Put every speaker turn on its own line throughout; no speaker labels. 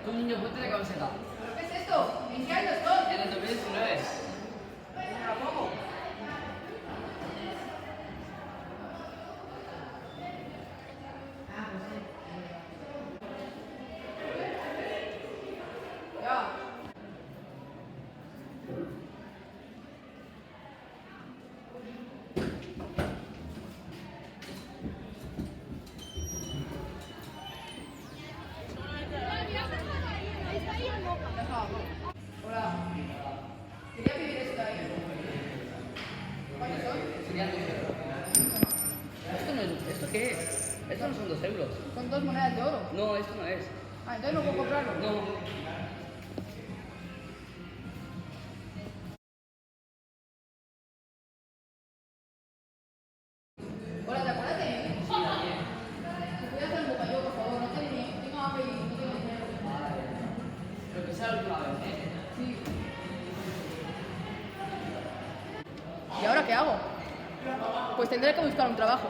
Tú, niño, ponte de camiseta.
¿Pero qué es esto? ¿En qué año estoy?
En el 2019.
¿Me la pongo? Ya. Hola. Quería pedir esto ahí. ¿Cuántos son?
Sería ¿Esto no es? ¿Esto qué es? Esto no son 2 euros.
Son 2 monedas de oro.
No, esto no es.
Ah, entonces no puedo comprarlo.
No.
Hola, ¿te acuerdas de mí? ¿Me puedes hacer un bocadillo, por favor? No tengo hambre y no tengo dinero.
Pero que sea la última vez, ¿eh?
Sí. ¿Y ahora qué hago? Pues tendré que buscar un trabajo.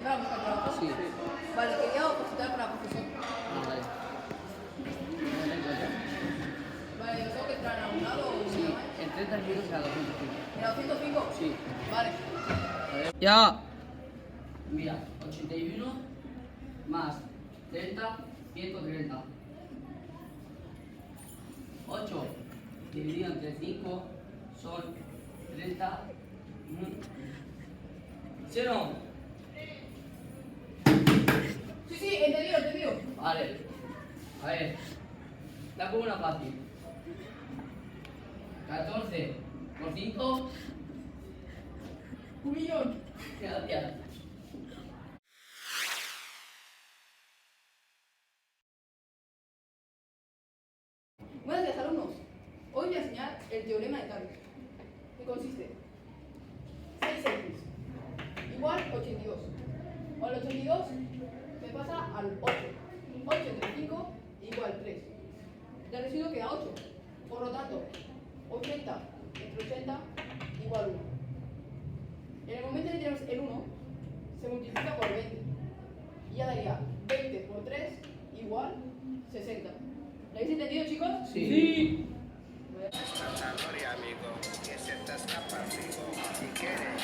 ¿Para buscar trabajo?
Sí.
Vale, quería opositar para profesor.
Ah, vale. No te encuentro.
Vale, ¿yo tengo que entrar en algún lado o
Sí,
nada más?
en 30 minutos será 205.
¿En la 105?
Sí.
Vale.
Ya. Mira, 81 más 30, 130. 8 dividido entre 5 son 30. ¿Sí o no?
Sí, sí, entendido, entendido.
Vale. A ver. La pongo una fácil. 14 por 5.
1.000.000.
Gracias.
Buenos días, alumnos. Hoy voy a enseñar el teorema de Tales, que consiste 6x igual 82. O el 82 me pasa al 8. 8 entre 5 igual 3. Del residuo queda 8. Por lo tanto, 80 entre 80 igual 1. En el momento en que tenemos el 1, se multiplica por 20. Y ya daría 20 por 3 igual 60. ¿Lo habéis entendido, chicos?
Sí.
Amigo, que se te escapa, amigo, si quieres